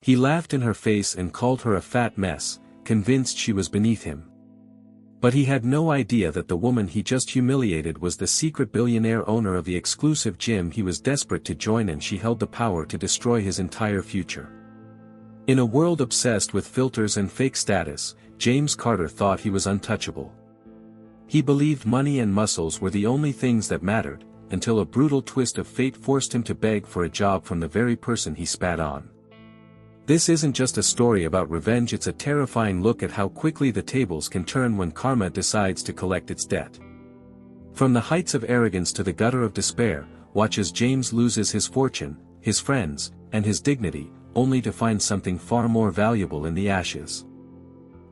He laughed in her face and called her a fat mess, convinced she was beneath him. But he had no idea that the woman he just humiliated was the secret billionaire owner of the exclusive gym he was desperate to join, and she held the power to destroy his entire future. In a world obsessed with filters and fake status, James Carter thought he was untouchable. He believed money and muscles were the only things that mattered, until a brutal twist of fate forced him to beg for a job from the very person he spat on. This isn't just a story about revenge, it's a terrifying look at how quickly the tables can turn when karma decides to collect its debt. From the heights of arrogance to the gutter of despair, watch as James loses his fortune, his friends, and his dignity, only to find something far more valuable in the ashes.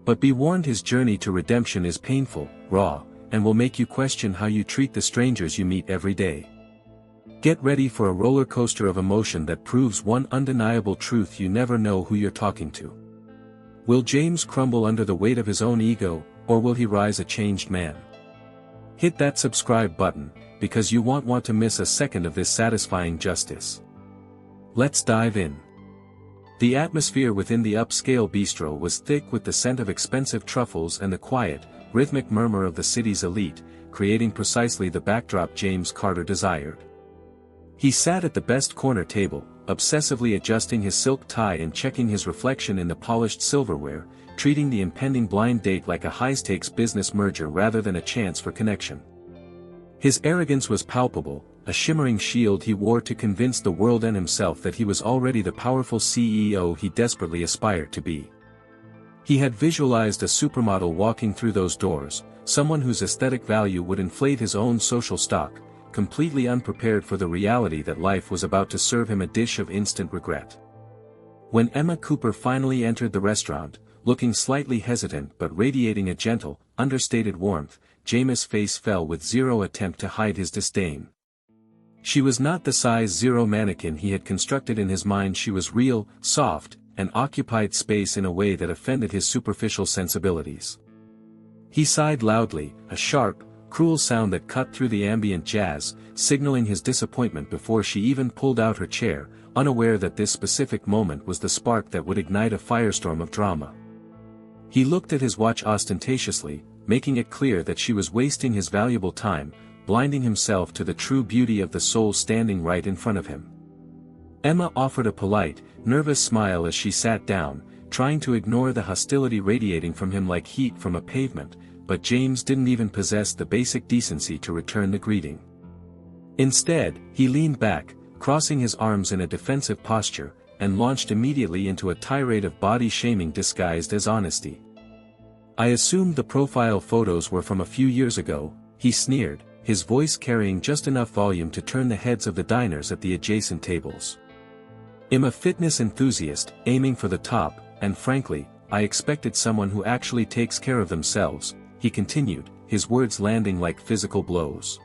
But be warned, his journey to redemption is painful, raw, and will make you question how you treat the strangers you meet every day. Get ready for a roller coaster of emotion that proves one undeniable truth: you never know who you're talking to. Will James crumble under the weight of his own ego, or will he rise a changed man? Hit that subscribe button, because you won't want to miss a second of this satisfying justice. Let's dive in. The atmosphere within the upscale bistro was thick with the scent of expensive truffles and the quiet, rhythmic murmur of the city's elite, creating precisely the backdrop James Carter desired. He sat at the best corner table, obsessively adjusting his silk tie and checking his reflection in the polished silverware, treating the impending blind date like a high-stakes business merger rather than a chance for connection. His arrogance was palpable, a shimmering shield he wore to convince the world and himself that he was already the powerful CEO he desperately aspired to be. He had visualized a supermodel walking through those doors, someone whose aesthetic value would inflate his own social stock, completely unprepared for the reality that life was about to serve him a dish of instant regret. When Emma Cooper finally entered the restaurant, looking slightly hesitant but radiating a gentle, understated warmth, James' face fell with zero attempt to hide his disdain. She was not the size zero mannequin he had constructed in his mind. She was real, soft, and occupied space in a way that offended his superficial sensibilities. He sighed loudly, a sharp, cruel sound that cut through the ambient jazz, signaling his disappointment before she even pulled out her chair, unaware that this specific moment was the spark that would ignite a firestorm of drama. He looked at his watch ostentatiously, making it clear that she was wasting his valuable time, blinding himself to the true beauty of the soul standing right in front of him. Emma offered a polite, nervous smile as she sat down, trying to ignore the hostility radiating from him like heat from a pavement, but James didn't even possess the basic decency to return the greeting. Instead, he leaned back, crossing his arms in a defensive posture, and launched immediately into a tirade of body shaming disguised as honesty. "I assumed the profile photos were from a few years ago," he sneered, his voice carrying just enough volume to turn the heads of the diners at the adjacent tables. "I'm a fitness enthusiast, aiming for the top, and frankly, I expected someone who actually takes care of themselves," he continued, his words landing like physical blows.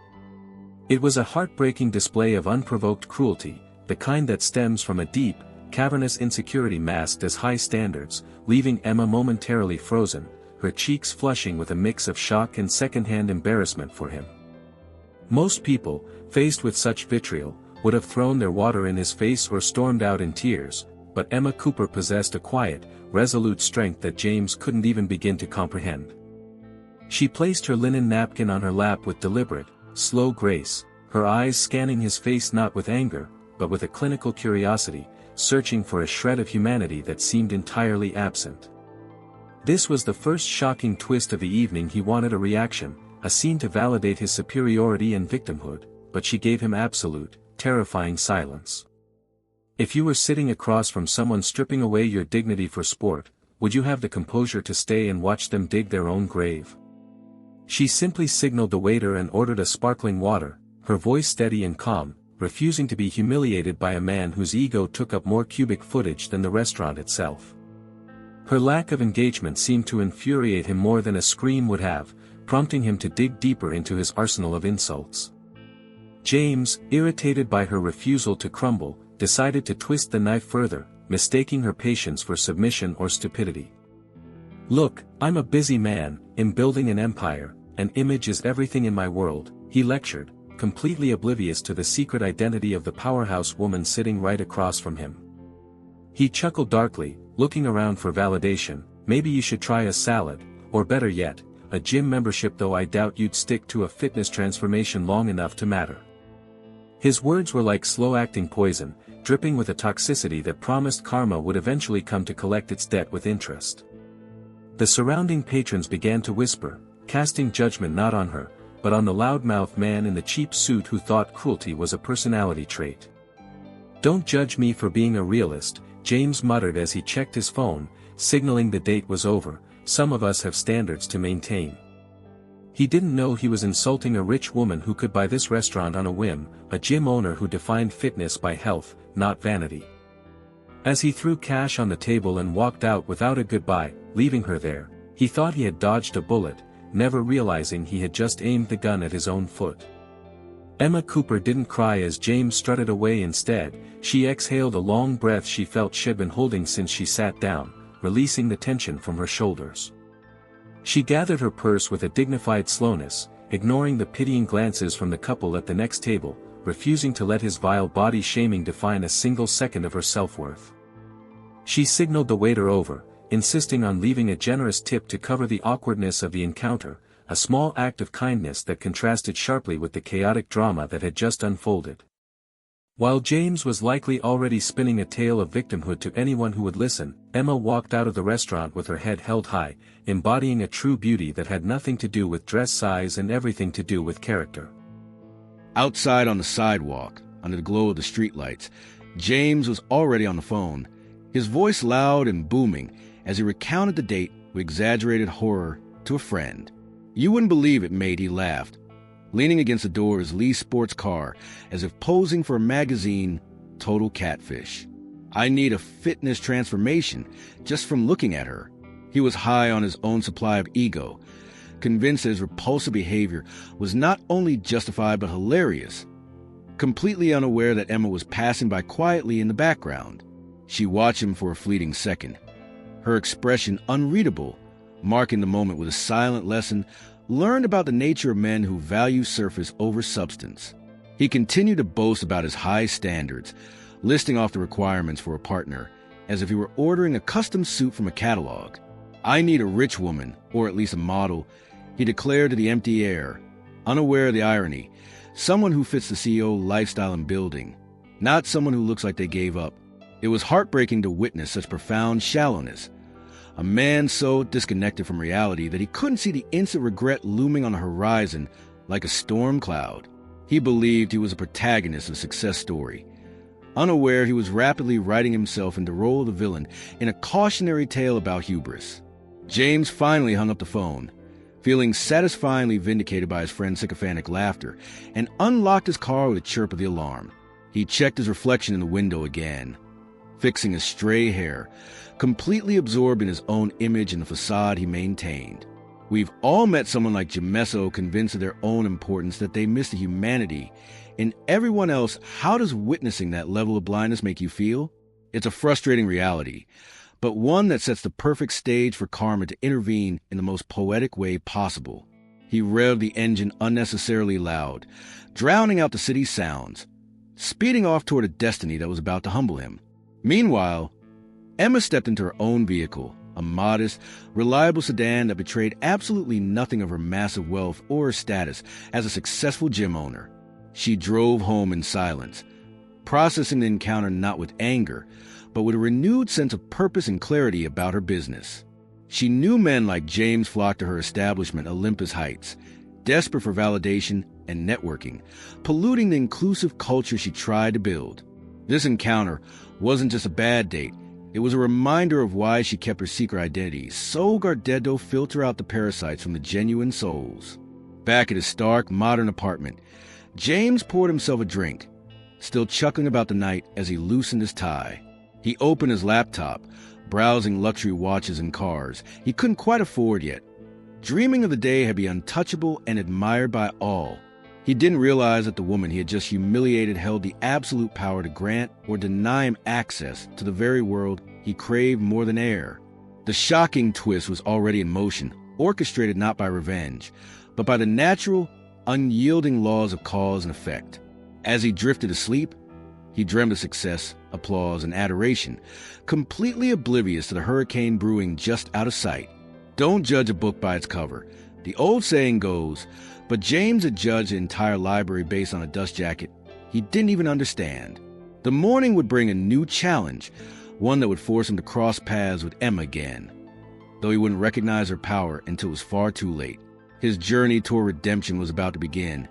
It was a heartbreaking display of unprovoked cruelty, the kind that stems from a deep, cavernous insecurity masked as high standards, leaving Emma momentarily frozen, her cheeks flushing with a mix of shock and second-hand embarrassment for him. Most people, faced with such vitriol, would have thrown their water in his face or stormed out in tears, but Emma Cooper possessed a quiet, resolute strength that James couldn't even begin to comprehend. She placed her linen napkin on her lap with deliberate, slow grace, her eyes scanning his face not with anger, but with a clinical curiosity, searching for a shred of humanity that seemed entirely absent. This was the first shocking twist of the evening. He wanted a reaction, a scene to validate his superiority and victimhood, but she gave him absolute, terrifying silence. If you were sitting across from someone stripping away your dignity for sport, would you have the composure to stay and watch them dig their own grave? She simply signaled the waiter and ordered a sparkling water, her voice steady and calm, refusing to be humiliated by a man whose ego took up more cubic footage than the restaurant itself. Her lack of engagement seemed to infuriate him more than a scream would have, prompting him to dig deeper into his arsenal of insults. James, irritated by her refusal to crumble, decided to twist the knife further, mistaking her patience for submission or stupidity. "Look, I'm a busy man, in building an empire, and image is everything in my world," he lectured, completely oblivious to the secret identity of the powerhouse woman sitting right across from him. He chuckled darkly, looking around for validation. Maybe you should try a salad, or better yet, a gym membership, though I doubt you'd stick to a fitness transformation long enough to matter. His words were like slow-acting poison, dripping with a toxicity that promised karma would eventually come to collect its debt with interest. The surrounding patrons began to whisper, casting judgment not on her, but on the loudmouth man in the cheap suit who thought cruelty was a personality trait. "Don't judge me for being a realist," James muttered as he checked his phone, signaling the date was over. "Some of us have standards to maintain." He didn't know he was insulting a rich woman who could buy this restaurant on a whim, a gym owner who defined fitness by health, not vanity. As he threw cash on the table and walked out without a goodbye, leaving her there, he thought he had dodged a bullet, never realizing he had just aimed the gun at his own foot. Emma Cooper didn't cry as James strutted away. Instead, she exhaled a long breath she felt she'd been holding since she sat down, releasing the tension from her shoulders. She gathered her purse with a dignified slowness, ignoring the pitying glances from the couple at the next table, refusing to let his vile body-shaming define a single second of her self-worth. She signaled the waiter over, insisting on leaving a generous tip to cover the awkwardness of the encounter, a small act of kindness that contrasted sharply with the chaotic drama that had just unfolded. While James was likely already spinning a tale of victimhood to anyone who would listen, Emma walked out of the restaurant with her head held high, embodying a true beauty that had nothing to do with dress size and everything to do with character. Outside on the sidewalk, under the glow of the streetlights, James was already on the phone, his voice loud and booming as he recounted the date with exaggerated horror to a friend. You wouldn't believe it, mate, he laughed, leaning against the door of his leased sports car as if posing for a magazine. Total catfish. I need a fitness transformation just from looking at her. He was high on his own supply of ego, convinced that his repulsive behavior was not only justified but hilarious, completely unaware that Emma was passing by quietly in the background. She watched him for a fleeting second, her expression unreadable, marking the moment with a silent lesson learned about the nature of men who value surface over substance. He continued to boast about his high standards, listing off the requirements for a partner, as if he were ordering a custom suit from a catalog. I need a rich woman, or at least a model, he declared to the empty air, unaware of the irony, someone who fits the CEO lifestyle and building, not someone who looks like they gave up. It was heartbreaking to witness such profound shallowness. A man so disconnected from reality that he couldn't see the instant regret looming on the horizon like a storm cloud. He believed he was a protagonist of a success story. Unaware, he was rapidly writing himself into the role of the villain in a cautionary tale about hubris. James finally hung up the phone, feeling satisfyingly vindicated by his friend's sycophantic laughter, and unlocked his car with a chirp of the alarm. He checked his reflection in the window again, fixing his stray hair, completely absorbed in his own image and the facade he maintained. We've all met someone like Jamesso, convinced of their own importance that they miss the humanity in everyone else. How does witnessing that level of blindness make you feel? It's a frustrating reality, but one that sets the perfect stage for karma to intervene in the most poetic way possible. He revved the engine unnecessarily loud, drowning out the city's sounds, speeding off toward a destiny that was about to humble him. Meanwhile, Emma stepped into her own vehicle, a modest, reliable sedan that betrayed absolutely nothing of her massive wealth or her status as a successful gym owner. She drove home in silence, processing the encounter not with anger, but with a renewed sense of purpose and clarity about her business. She knew men like James flocked to her establishment, Olympus Heights, desperate for validation and networking, polluting the inclusive culture she tried to build. This encounter wasn't just a bad date. It was a reminder of why she kept her secret identity, so guarded to filter out the parasites from the genuine souls. Back at his stark, modern apartment, James poured himself a drink, still chuckling about the night as he loosened his tie. He opened his laptop, browsing luxury watches and cars he couldn't quite afford yet, dreaming of the day he'd be untouchable and admired by all. He didn't realize that the woman he had just humiliated held the absolute power to grant or deny him access to the very world he craved more than air. The shocking twist was already in motion, orchestrated not by revenge, but by the natural, unyielding laws of cause and effect. As he drifted to sleep, He dreamed of success, applause, and adoration, completely oblivious to the hurricane brewing just out of sight. Don't judge a book by its cover. The old saying goes, but James had judged the entire library based on a dust jacket he didn't even understand. The morning would bring a new challenge, one that would force him to cross paths with Emma again, though he wouldn't recognize her power until it was far too late. His journey toward redemption was about to begin,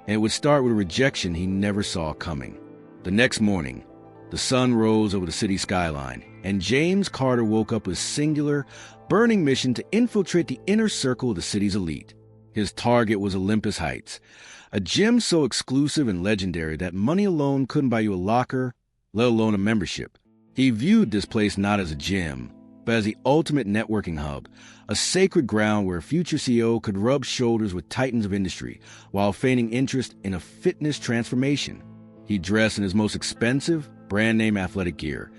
and it would start with a rejection he never saw coming. The next morning, the sun rose over the city skyline, and James Carter woke up with a singular, burning mission to infiltrate the inner circle of the city's elite. His target was Olympus Heights, a gym so exclusive and legendary that money alone couldn't buy you a locker, let alone a membership. He viewed this place not as a gym, but as the ultimate networking hub, a sacred ground where a future CEO could rub shoulders with titans of industry while feigning interest in a fitness transformation. He dressed in his most expensive, brand-name athletic gear,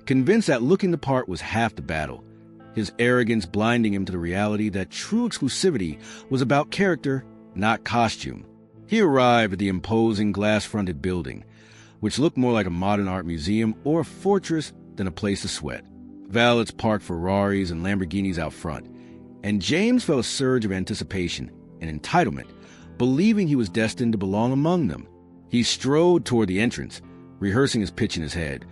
convinced that looking the part was half the battle, his arrogance blinding him to the reality that true exclusivity was about character, not costume. He arrived at the imposing glass-fronted building, which looked more like a modern art museum or a fortress than a place to sweat. Valets parked Ferraris and Lamborghinis out front, and James felt a surge of anticipation and entitlement, believing he was destined to belong among them. He strode toward the entrance, rehearsing his pitch in his head,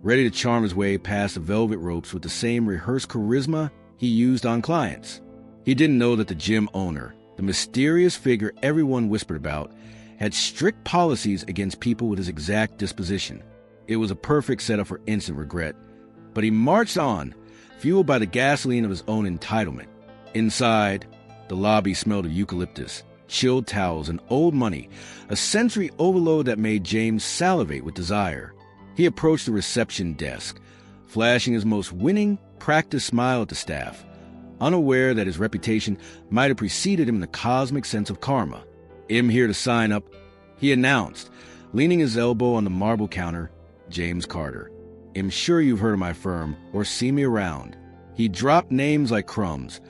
ready to charm his way past the velvet ropes with the same rehearsed charisma he used on clients. He didn't know that the gym owner, the mysterious figure everyone whispered about, had strict policies against people with his exact disposition. It was a perfect setup for instant regret, but he marched on, fueled by the gasoline of his own entitlement. Inside, the lobby smelled of eucalyptus, chilled towels, and old money, a sensory overload that made James salivate with desire. He approached the reception desk, flashing his most winning, practiced smile at the staff, unaware that his reputation might have preceded him in the cosmic sense of karma. "I'm here to sign up," he announced, leaning his elbow on the marble counter. "James Carter. I'm sure you've heard of my firm or seen me around." He dropped names like crumbs,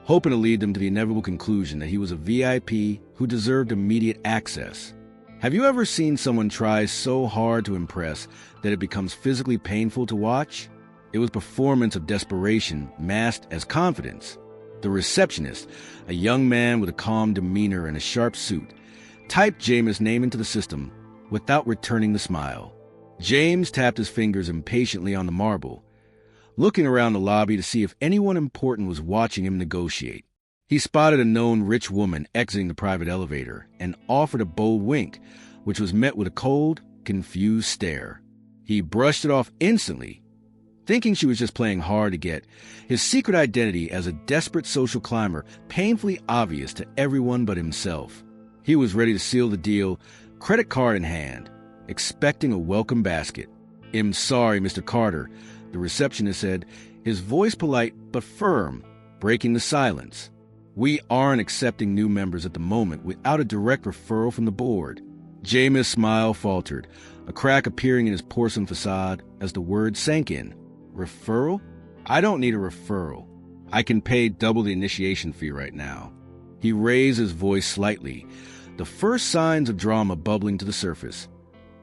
hoping to lead them to the inevitable conclusion that he was a VIP who deserved immediate access. Have you ever seen someone try so hard to impress that it becomes physically painful to watch? It was performance of desperation masked as confidence. The receptionist, a young man with a calm demeanor and a sharp suit, typed James' name into the system without returning the smile. James tapped his fingers impatiently on the marble, looking around the lobby to see if anyone important was watching him negotiate. He spotted a known rich woman exiting the private elevator and offered a bold wink, which was met with a cold, confused stare. He brushed it off instantly, thinking she was just playing hard to get his secret identity as a desperate social climber painfully obvious to everyone but himself. He was ready to seal the deal, credit card in hand, expecting a welcome basket. "I'm sorry, Mr. Carter," the receptionist said, his voice polite but firm, breaking the silence. "We aren't accepting new members at the moment without a direct referral from the board." James' smile faltered, a crack appearing in his porcelain facade as the word sank in. "Referral? I don't need a referral. I can pay double the initiation fee right now." He raised his voice slightly, the first signs of drama bubbling to the surface.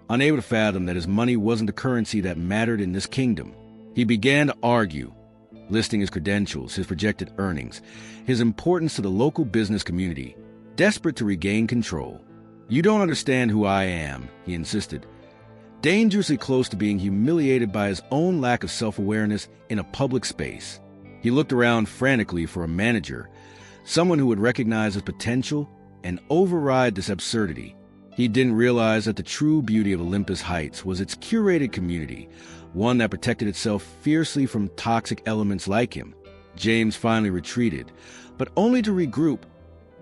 Unable to fathom that his money wasn't the currency that mattered in this kingdom, he began to argue, listing his credentials, his projected earnings, his importance to the local business community, desperate to regain control. "You don't understand who I am," he insisted, dangerously close to being humiliated by his own lack of self-awareness in a public space. He looked around frantically for a manager, someone who would recognize his potential and override this absurdity. He didn't realize that the true beauty of Olympus Heights was its curated community, one that protected itself fiercely from toxic elements like him. James finally retreated, but only to regroup.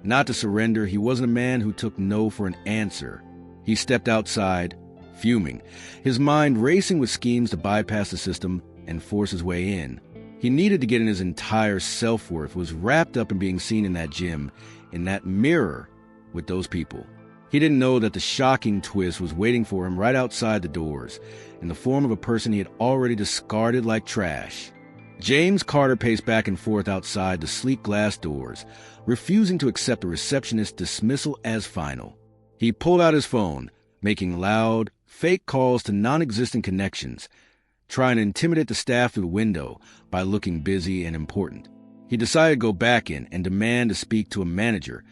Not to surrender, he wasn't a man who took no for an answer. He stepped outside, fuming, his mind racing with schemes to bypass the system and force his way in. He needed to get in. His entire self-worth was wrapped up in being seen in that gym, in that mirror, with those people. He didn't know that the shocking twist was waiting for him right outside the doors, in the form of a person he had already discarded like trash. James Carter paced back and forth outside the sleek glass doors, refusing to accept the receptionist's dismissal as final. He pulled out his phone, making loud, fake calls to non-existent connections, trying to intimidate the staff through the window by looking busy and important. He decided to go back in and demand to speak to a manager,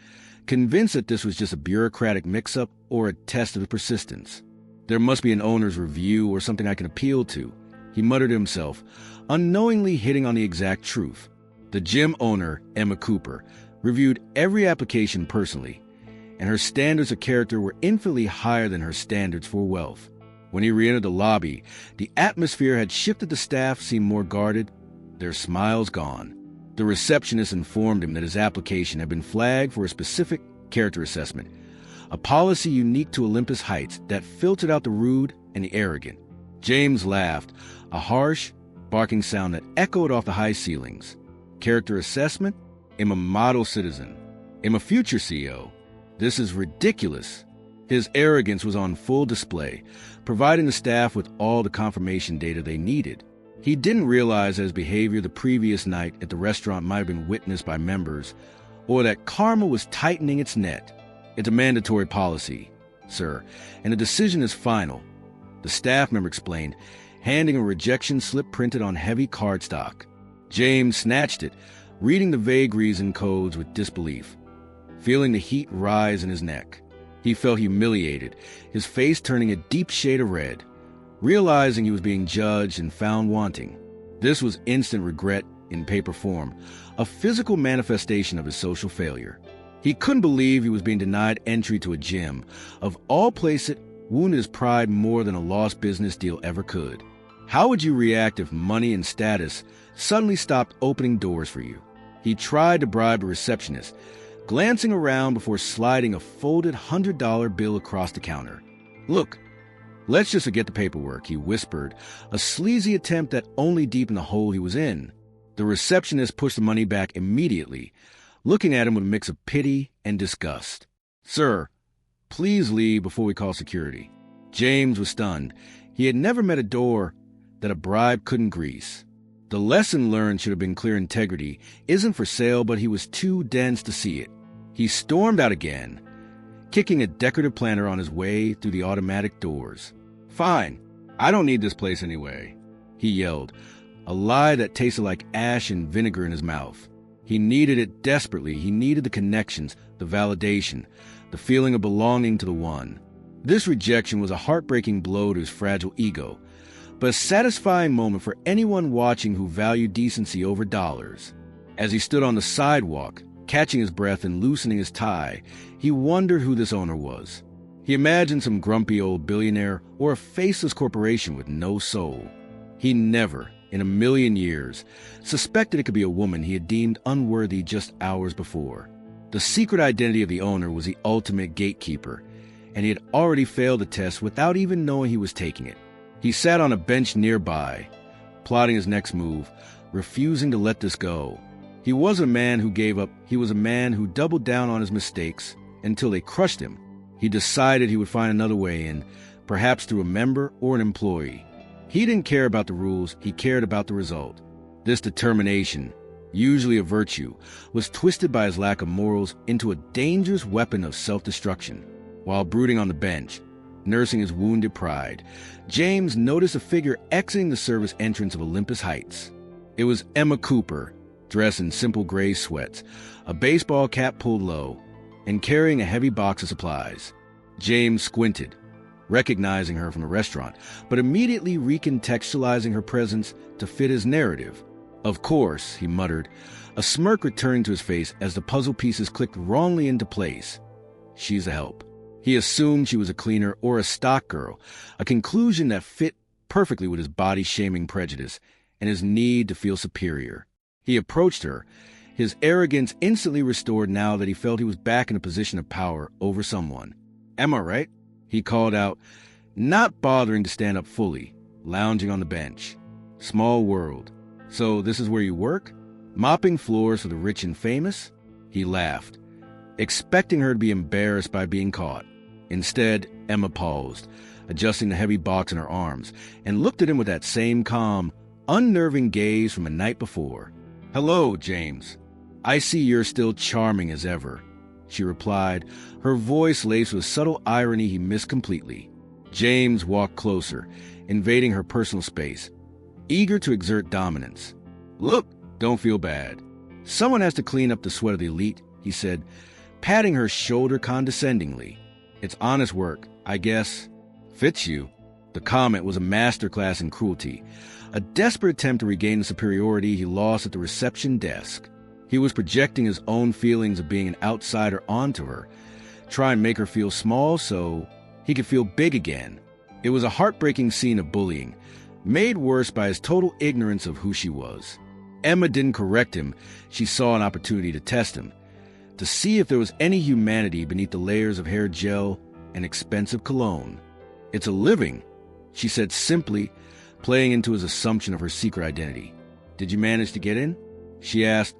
convinced that this was just a bureaucratic mix-up or a test of his persistence. There must be an owner's review or something I can appeal to, he muttered to himself, unknowingly hitting on the exact truth. The gym owner, Emma Cooper, reviewed every application personally, and her standards of character were infinitely higher than her standards for wealth. When he re-entered the lobby, the atmosphere had shifted. The staff seemed more guarded, their smiles gone. The receptionist informed him that his application had been flagged for a specific character assessment, a policy unique to Olympus Heights that filtered out the rude and the arrogant. James laughed, a harsh, barking sound that echoed off the high ceilings. Character assessment? I'm a model citizen. I'm a future CEO. This is ridiculous. His arrogance was on full display, providing the staff with all the confirmation data they needed. He didn't realize that his behavior the previous night at the restaurant might have been witnessed by members, or that karma was tightening its net. It's a mandatory policy, sir, and the decision is final, the staff member explained, handing a rejection slip printed on heavy cardstock. James snatched it, reading the vague reason codes with disbelief, feeling the heat rise in his neck. He felt humiliated, his face turning a deep shade of red, realizing he was being judged and found wanting. This was instant regret in paper form, a physical manifestation of his social failure. He couldn't believe he was being denied entry to a gym. Of all places, it wounded his pride more than a lost business deal ever could. How would you react if money and status suddenly stopped opening doors for you? He tried to bribe a receptionist, glancing around before sliding a folded $100 bill across the counter. Look, let's just forget the paperwork, he whispered, a sleazy attempt that only deepened the hole he was in. The receptionist pushed the money back immediately, looking at him with a mix of pity and disgust. Sir, please leave before we call security. James was stunned. He had never met a door that a bribe couldn't grease. The lesson learned should have been clear integrity isn't for sale, but he was too dense to see it. He stormed out again, kicking a decorative planter on his way through the automatic doors. Fine, I don't need this place anyway, he yelled, a lie that tasted like ash and vinegar in his mouth. He needed it desperately. He needed the connections, the validation, the feeling of belonging to the one. This rejection was a heartbreaking blow to his fragile ego, but a satisfying moment for anyone watching who valued decency over dollars. As he stood on the sidewalk, catching his breath and loosening his tie, he wondered who this owner was. He imagined some grumpy old billionaire or a faceless corporation with no soul. He never, in a million years, suspected it could be a woman he had deemed unworthy just hours before. The secret identity of the owner was the ultimate gatekeeper, and he had already failed the test without even knowing he was taking it. He sat on a bench nearby, plotting his next move, refusing to let this go. He wasn't a man who gave up. He was a man who doubled down on his mistakes until they crushed him. He decided he would find another way in, perhaps through a member or an employee. He didn't care about the rules. He cared about the result. This determination, usually a virtue, was twisted by his lack of morals into a dangerous weapon of self-destruction. While brooding on the bench, nursing his wounded pride, James noticed a figure exiting the service entrance of Olympus Heights. It was Emma Cooper, dressed in simple gray sweats, a baseball cap pulled low, and carrying a heavy box of supplies. James squinted, recognizing her from the restaurant, but immediately recontextualizing her presence to fit his narrative. Of course, he muttered, a smirk returning to his face as the puzzle pieces clicked wrongly into place. She's a help. He assumed she was a cleaner or a stock girl, a conclusion that fit perfectly with his body-shaming prejudice and his need to feel superior. He approached her, his arrogance instantly restored now that he felt he was back in a position of power over someone. Am I right? He called out, not bothering to stand up fully, lounging on the bench. Small world. So this is where you work? Mopping floors for the rich and famous? He laughed, expecting her to be embarrassed by being caught. Instead, Emma paused, adjusting the heavy box in her arms, and looked at him with that same calm, unnerving gaze from a night before. Hello, James. I see you're still charming as ever, she replied, her voice laced with subtle irony he missed completely. James walked closer, invading her personal space, eager to exert dominance. "Look, don't feel bad. Someone has to clean up the sweat of the elite," he said, patting her shoulder condescendingly. "It's honest work, I guess. Fits you." The comment was a masterclass in cruelty, a desperate attempt to regain the superiority he lost at the reception desk. He was projecting his own feelings of being an outsider onto her, try and make her feel small so he could feel big again. It was a heartbreaking scene of bullying, made worse by his total ignorance of who she was. Emma didn't correct him. She saw an opportunity to test him, to see if there was any humanity beneath the layers of hair gel and expensive cologne. "It's a living," she said simply, playing into his assumption of her secret identity. "Did you manage to get in?" she asked,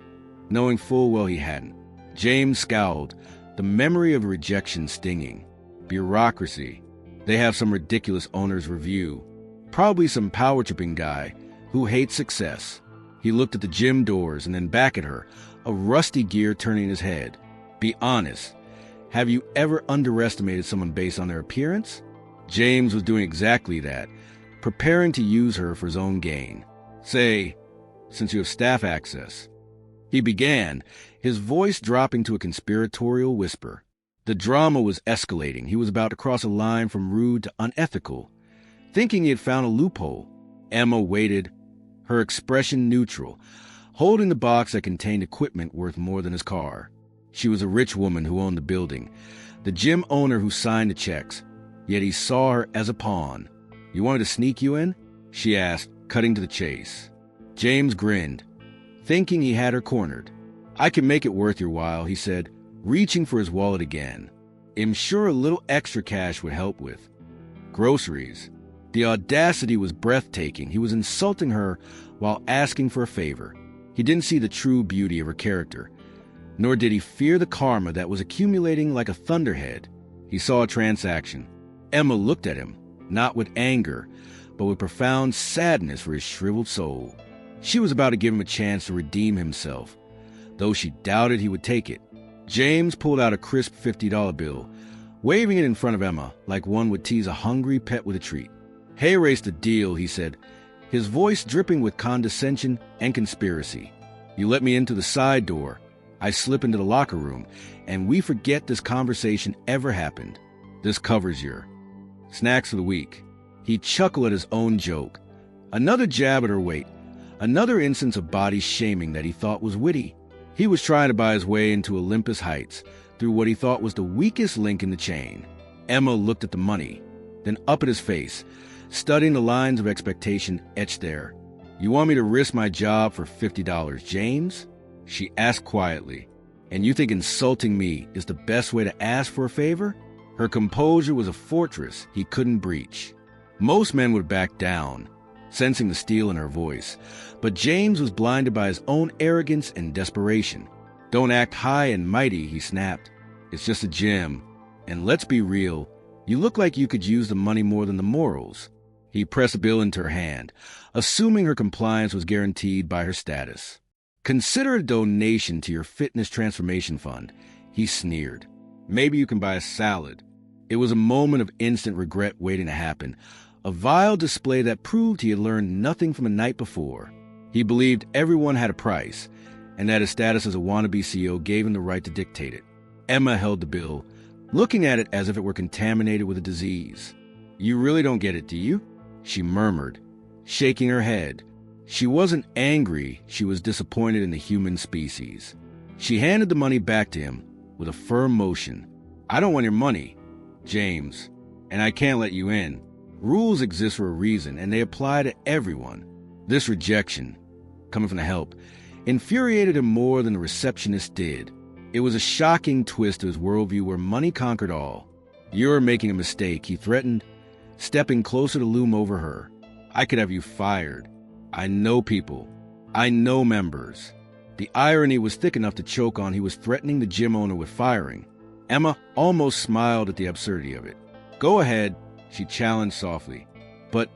knowing full well he hadn't. James scowled, the memory of rejection stinging. Bureaucracy. They have some ridiculous owner's review. Probably some power-tripping guy who hates success. He looked at the gym doors and then back at her, a rusty gear turning his head. "Be honest. Have you ever underestimated someone based on their appearance?" James was doing exactly that, preparing to use her for his own gain. "Say, since you have staff access." He began, his voice dropping to a conspiratorial whisper. The drama was escalating. He was about to cross a line from rude to unethical, thinking he had found a loophole. Emma waited, her expression neutral, holding the box that contained equipment worth more than his car. She was a rich woman who owned the building, the gym owner who signed the checks, yet he saw her as a pawn. "You wanted to sneak you in?" she asked, cutting to the chase. James grinned, thinking he had her cornered. "I can make it worth your while," he said, reaching for his wallet again. "I'm sure a little extra cash would help with groceries." The audacity was breathtaking. He was insulting her while asking for a favor. He didn't see the true beauty of her character, nor did he fear the karma that was accumulating like a thunderhead. He saw a transaction. Emma looked at him, not with anger, but with profound sadness for his shriveled soul. She was about to give him a chance to redeem himself, though she doubted he would take it. James pulled out a crisp $50 bill, waving it in front of Emma like one would tease a hungry pet with a treat. "Hey, erase the deal," he said, his voice dripping with condescension and conspiracy. "You let me into the side door. I slip into the locker room, and we forget this conversation ever happened. This covers your snacks for the week." He chuckled at his own joke. Another jab at her weight, another instance of body shaming that he thought was witty. He was trying to buy his way into Olympus Heights through what he thought was the weakest link in the chain. Emma looked at the money, then up at his face, studying the lines of expectation etched there. "You want me to risk my job for $50, James?" she asked quietly. "And you think insulting me is the best way to ask for a favor?" Her composure was a fortress he couldn't breach. Most men would back down, sensing the steel in her voice, but James was blinded by his own arrogance and desperation. "Don't act high and mighty," he snapped. "It's just a gym. And let's be real, you look like you could use the money more than the morals." He pressed a bill into her hand, assuming her compliance was guaranteed by her status. "Consider a donation to your fitness transformation fund," he sneered. "Maybe you can buy a salad." It was a moment of instant regret waiting to happen, a vile display that proved he had learned nothing from the night before. He believed everyone had a price, and that his status as a wannabe CEO gave him the right to dictate it. Emma held the bill, looking at it as if it were contaminated with a disease. "You really don't get it, do you?" she murmured, shaking her head. She wasn't angry, she was disappointed in the human species. She handed the money back to him with a firm motion. "I don't want your money, James, and I can't let you in. Rules exist for a reason, and they apply to everyone." This rejection, coming from the help, infuriated him more than the receptionist did. It was a shocking twist to his worldview where money conquered all. "You're making a mistake," he threatened, stepping closer to loom over her. "I could have you fired. I know people. I know members." The irony was thick enough to choke on. He was threatening the gym owner with firing. Emma almost smiled at the absurdity of it. "Go ahead," she challenged softly. "But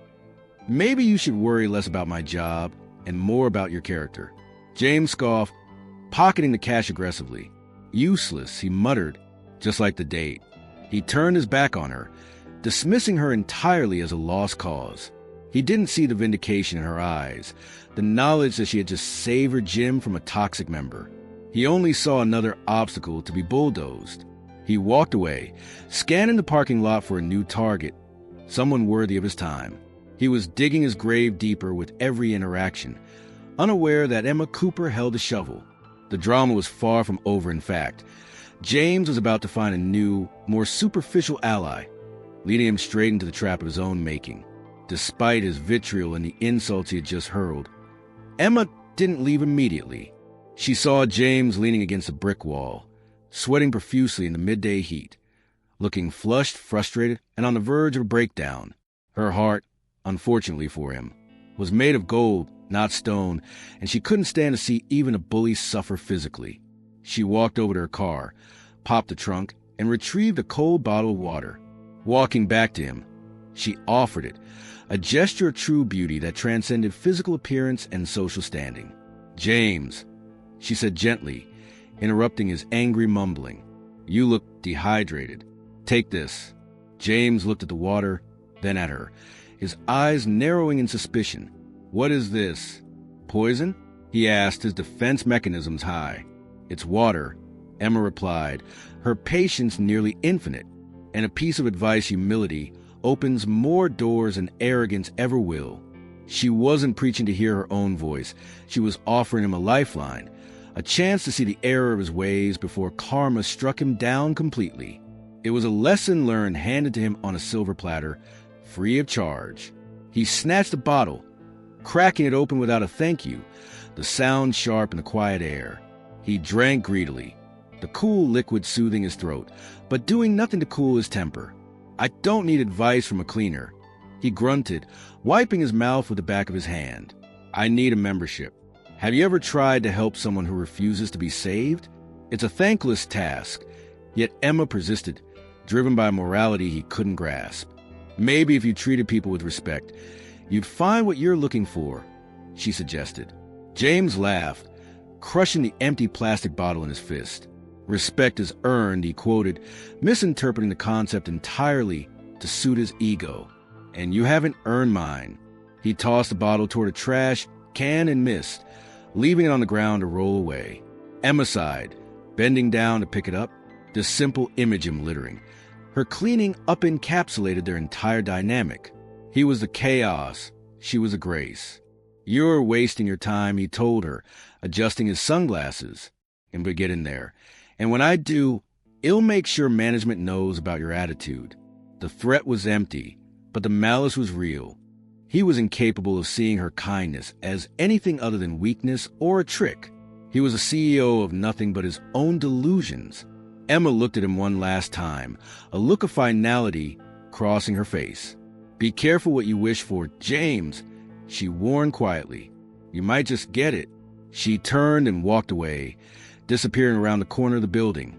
maybe you should worry less about my job and more about your character." James scoffed, pocketing the cash aggressively. "Useless," he muttered, just like the date. He turned his back on her, dismissing her entirely as a lost cause. He didn't see the vindication in her eyes, the knowledge that she had just savored Jim from a toxic member. He only saw another obstacle to be bulldozed. He walked away, scanning the parking lot for a new target, someone worthy of his time. He was digging his grave deeper with every interaction, unaware that Emma Cooper held a shovel. The drama was far from over, in fact. James was about to find a new, more superficial ally, leading him straight into the trap of his own making. Despite his vitriol and the insults he had just hurled, Emma didn't leave immediately. She saw James leaning against a brick wall, sweating profusely in the midday heat, looking flushed, frustrated, and on the verge of a breakdown. Her heart, unfortunately for him, was made of gold, not stone, and she couldn't stand to see even a bully suffer physically. She walked over to her car, popped the trunk, and retrieved a cold bottle of water. Walking back to him, she offered it, a gesture of true beauty that transcended physical appearance and social standing. "James," she said gently, interrupting his angry mumbling, "you look dehydrated. Take this." James looked at the water, then at her, his eyes narrowing in suspicion. "What is this? Poison?" he asked, his defense mechanisms high. "It's water," Emma replied, her patience nearly infinite. And a piece of advice: humility opens more doors than arrogance ever will. She wasn't preaching to hear her own voice. She was offering him a lifeline, a chance to see the error of his ways before karma struck him down completely. It was a lesson learned, handed to him on a silver platter, free of charge. He snatched the bottle, cracking it open without a thank you, the sound sharp in the quiet air. He drank greedily, the cool liquid soothing his throat, but doing nothing to cool his temper. "I don't need advice from a cleaner," he grunted, wiping his mouth with the back of his hand. "I need a membership. Have you ever tried to help someone who refuses to be saved? It's a thankless task." Yet Emma persisted, driven by a morality he couldn't grasp. "Maybe if you treated people with respect, you'd find what you're looking for," she suggested. James laughed, crushing the empty plastic bottle in his fist. "Respect is earned," he quoted, misinterpreting the concept entirely to suit his ego. "And you haven't earned mine." He tossed the bottle toward a trash can and missed, leaving it on the ground to roll away. Emma sighed, bending down to pick it up, this simple image him littering. Her cleaning up encapsulated their entire dynamic. He was the chaos, she was the grace. "You're wasting your time," he told her, adjusting his sunglasses. "And we get in there. And when I do, it'll make sure management knows about your attitude." The threat was empty, but the malice was real. He was incapable of seeing her kindness as anything other than weakness or a trick. He was a CEO of nothing but his own delusions. Emma looked at him one last time, a look of finality crossing her face. "Be careful what you wish for, James," she warned quietly. "You might just get it." She turned and walked away, disappearing around the corner of the building,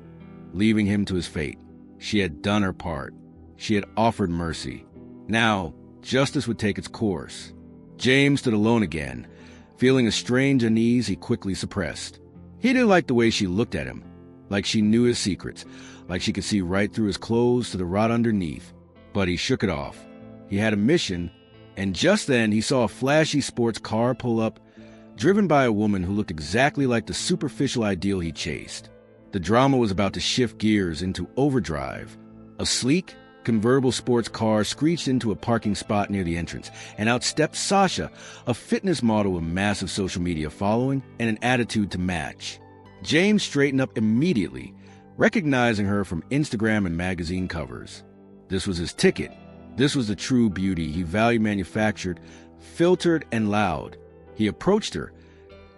leaving him to his fate. She had done her part. She had offered mercy. Now, justice would take its course. James stood alone again, feeling a strange unease he quickly suppressed. He didn't like the way she looked at him, like she knew his secrets, like she could see right through his clothes to the rot underneath. But he shook it off. He had a mission, and just then he saw a flashy sports car pull up, driven by a woman who looked exactly like the superficial ideal he chased. The drama was about to shift gears into overdrive. A sleek, convertible sports car screeched into a parking spot near the entrance, and out stepped Sasha, a fitness model with massive social media following and an attitude to match. James straightened up immediately, recognizing her from Instagram and magazine covers. This was his ticket. This was the true beauty he valued, manufactured, filtered, and loud. He approached her,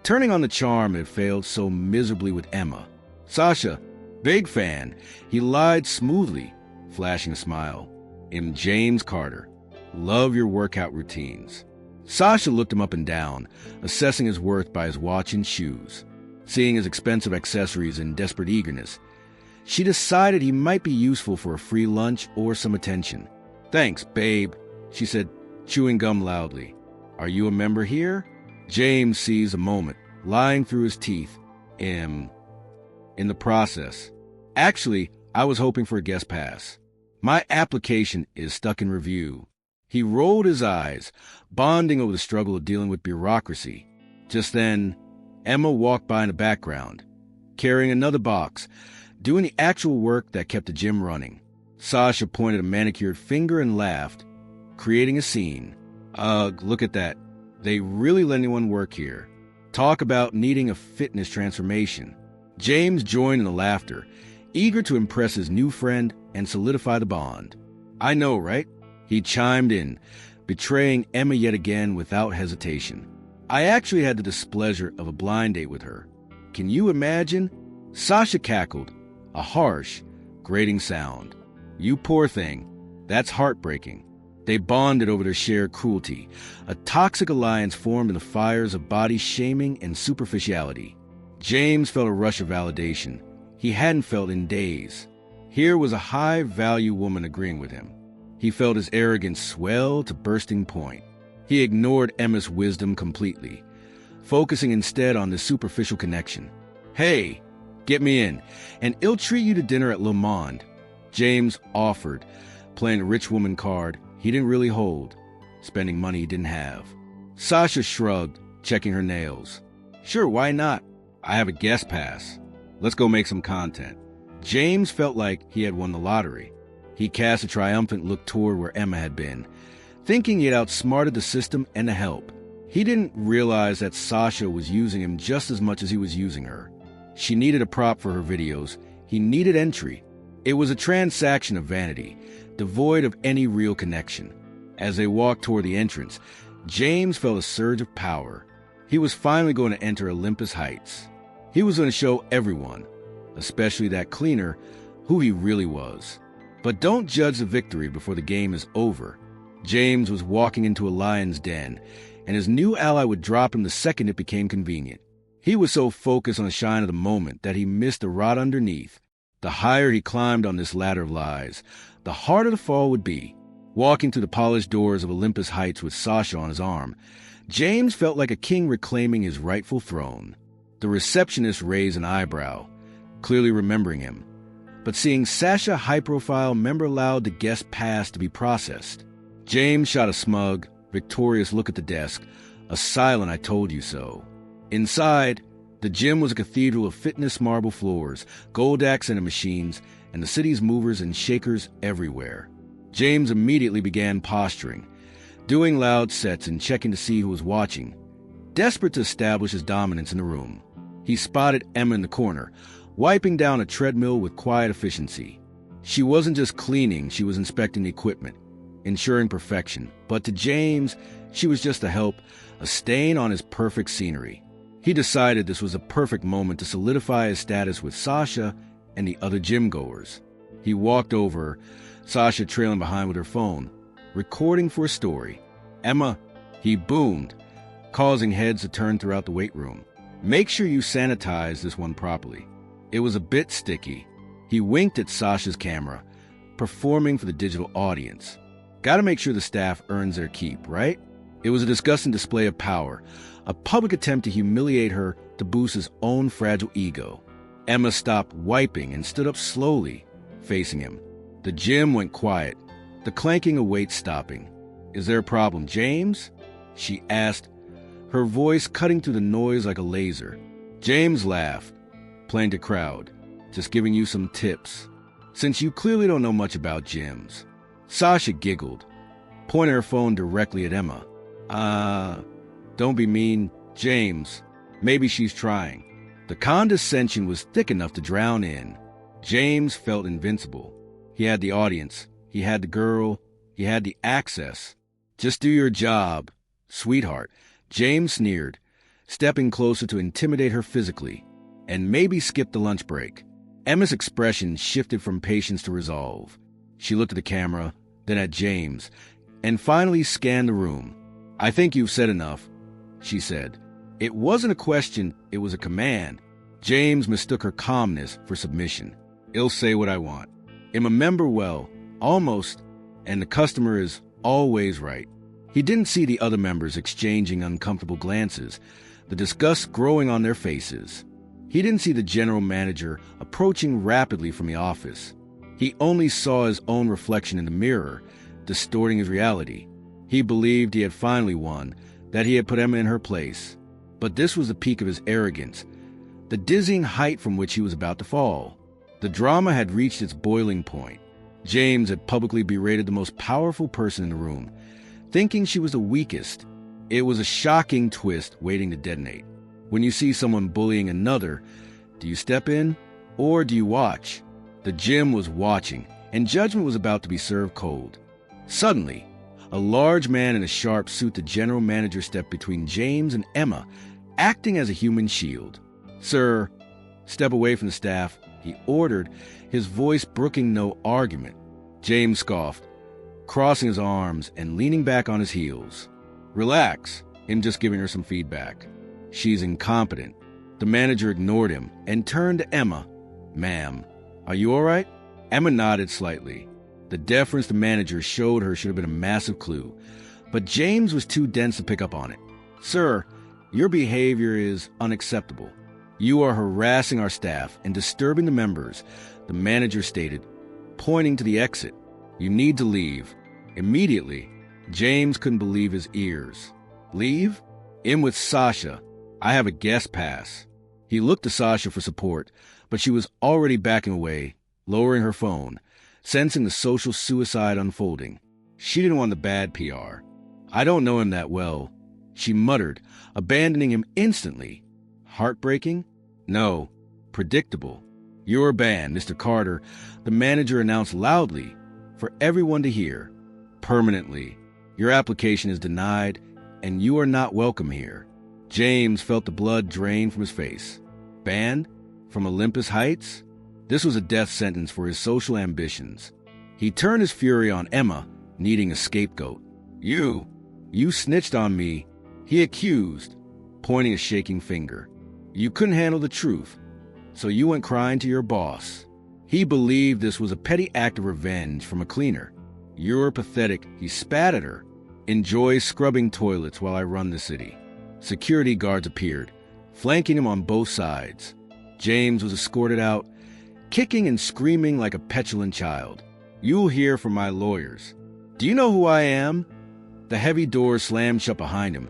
turning on the charm that had failed so miserably with Emma. "Sasha, big fan," he lied smoothly, flashing a smile. "I'm James Carter. Love your workout routines." Sasha looked him up and down, assessing his worth by his watch and shoes. Seeing his expensive accessories in desperate eagerness, she decided he might be useful for a free lunch or some attention. "Thanks, babe," she said, chewing gum loudly. "Are you a member here?" James seized a moment, lying through his teeth. In the process. Actually, I was hoping for a guest pass." My application is stuck in review. He rolled his eyes, bonding over the struggle of dealing with bureaucracy. Just then, Emma walked by in the background, carrying another box, doing the actual work that kept the gym running. Sasha pointed a manicured finger and laughed, creating a scene. Ugh, look at that. They really let anyone work here. Talk about needing a fitness transformation. James joined in the laughter, eager to impress his new friend and solidify the bond. I know, right? He chimed in, betraying Emma yet again without hesitation. I actually had the displeasure of a blind date with her. Can you imagine? Sasha cackled, a harsh, grating sound. You poor thing. That's heartbreaking. They bonded over their shared cruelty, a toxic alliance formed in the fires of body shaming and superficiality. James felt a rush of validation he hadn't felt in days. Here was a high-value woman agreeing with him. He felt his arrogance swell to bursting point. He ignored Emma's wisdom completely, focusing instead on the superficial connection. Hey, get me in, and he'll treat you to dinner at Le Monde. James offered, playing a rich woman card he didn't really hold, spending money he didn't have. Sasha shrugged, checking her nails. Sure, why not? I have a guest pass. Let's go make some content. James felt like he had won the lottery. He cast a triumphant look toward where Emma had been, thinking he had outsmarted the system and the help. He didn't realize that Sasha was using him just as much as he was using her. She needed a prop for her videos. He needed entry. It was a transaction of vanity, devoid of any real connection. As they walked toward the entrance, James felt a surge of power. He was finally going to enter Olympus Heights. He was going to show everyone, especially that cleaner, who he really was. But don't judge the victory before the game is over. James was walking into a lion's den, and his new ally would drop him the second it became convenient. He was so focused on the shine of the moment that he missed the rot underneath. The higher he climbed on this ladder of lies, the harder the fall would be. Walking through the polished doors of Olympus Heights with Sasha on his arm, James felt like a king reclaiming his rightful throne. The receptionist raised an eyebrow, clearly remembering him, but seeing Sasha high-profile member allowed the guest pass to be processed. James shot a smug, victorious look at the desk, a silent "I told you so." Inside, the gym was a cathedral of fitness marble floors, gold accented machines, and the city's movers and shakers everywhere. James immediately began posturing, doing loud sets and checking to see who was watching, desperate to establish his dominance in the room. He spotted Emma in the corner, wiping down a treadmill with quiet efficiency. She wasn't just cleaning, she was inspecting the equipment, ensuring perfection. But to James, she was just a help, a stain on his perfect scenery. He decided this was a perfect moment to solidify his status with Sasha and the other gym-goers. He walked over, Sasha trailing behind with her phone, recording for a story. "Emma," he boomed, causing heads to turn throughout the weight room. "Make sure you sanitize this one properly." It was a bit sticky. He winked at Sasha's camera, performing for the digital audience. Gotta make sure the staff earns their keep, right? It was a disgusting display of power, a public attempt to humiliate her to boost his own fragile ego. Emma stopped wiping and stood up slowly, facing him. The gym went quiet, the clanking of weights stopping. "Is there a problem, James?" she asked, her voice cutting through the noise like a laser. James laughed, playing to crowd. "Just giving you some tips, since you clearly don't know much about gyms." Sasha giggled, pointing her phone directly at Emma. Don't be mean, James. Maybe she's trying." The condescension was thick enough to drown in. James felt invincible. He had the audience, he had the girl, he had the access. "Just do your job, sweetheart," James sneered, stepping closer to intimidate her physically, "and maybe skip the lunch break." Emma's expression shifted from patience to resolve. She looked at the camera, then at James, and finally scanned the room. "I think you've said enough," she said. It wasn't a question, it was a command. James mistook her calmness for submission. "I'll say what I want. I'm a member well, almost, and the customer is always right." He didn't see the other members exchanging uncomfortable glances, the disgust growing on their faces. He didn't see the general manager approaching rapidly from the office. He only saw his own reflection in the mirror, distorting his reality. He believed he had finally won, that he had put Emma in her place. But this was the peak of his arrogance, the dizzying height from which he was about to fall. The drama had reached its boiling point. James had publicly berated the most powerful person in the room, thinking she was the weakest. It was a shocking twist waiting to detonate. When you see someone bullying another, do you step in or do you watch? The gym was watching, and judgment was about to be served cold. Suddenly, a large man in a sharp suit, the general manager, stepped between James and Emma, acting as a human shield. "Sir, step away from the staff," he ordered, his voice brooking no argument. James scoffed, crossing his arms and leaning back on his heels. "Relax, him just giving her some feedback. She's incompetent." The manager ignored him and turned to Emma. "Ma'am, are you all right?" Emma nodded slightly. The deference the manager showed her should have been a massive clue, but James was too dense to pick up on it. "Sir, your behavior is unacceptable. You are harassing our staff and disturbing the members," the manager stated, pointing to the exit. "You need to leave. Immediately." James couldn't believe his ears. "Leave? In with Sasha. I have a guest pass." He looked to Sasha for support, but she was already backing away, lowering her phone, sensing the social suicide unfolding. She didn't want the bad PR. "I don't know him that well," she muttered, abandoning him instantly. "Heartbreaking? No. Predictable. You're banned, Mr. Carter," the manager announced loudly for everyone to hear. "Permanently. Your application is denied, and you are not welcome here." James felt the blood drain from his face. Banned? From Olympus Heights? This was a death sentence for his social ambitions. He turned his fury on Emma, needing a scapegoat. You snitched on me," he accused, pointing a shaking finger. "You couldn't handle the truth, so you went crying to your boss." He believed this was a petty act of revenge from a cleaner. "You're pathetic," he spat at her. "Enjoy scrubbing toilets while I run the city." Security guards appeared, flanking him on both sides. James was escorted out, kicking and screaming like a petulant child. "You'll hear from my lawyers." "Do you know who I am?" The heavy doors slammed shut behind him,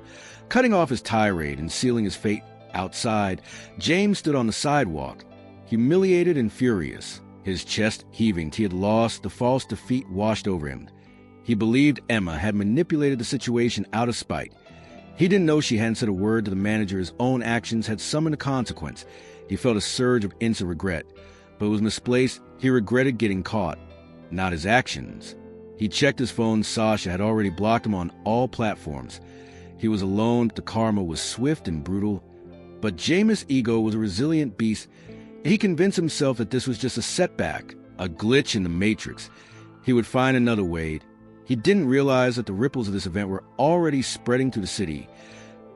cutting off his tirade and sealing his fate. Outside, James stood on the sidewalk, humiliated and furious, his chest heaving. He had lost, the false defeat washed over him. He believed Emma had manipulated the situation out of spite. He didn't know she hadn't said a word to the manager. His own actions had summoned a consequence. He felt a surge of instant regret, but it was misplaced. He regretted getting caught, not his actions. He checked his phone. Sasha had already blocked him on all platforms. He was alone. The karma was swift and brutal. But Jameis' ego was a resilient beast. He convinced himself that this was just a setback, a glitch in the matrix. He would find another way. He didn't realize that the ripples of this event were already spreading through the city.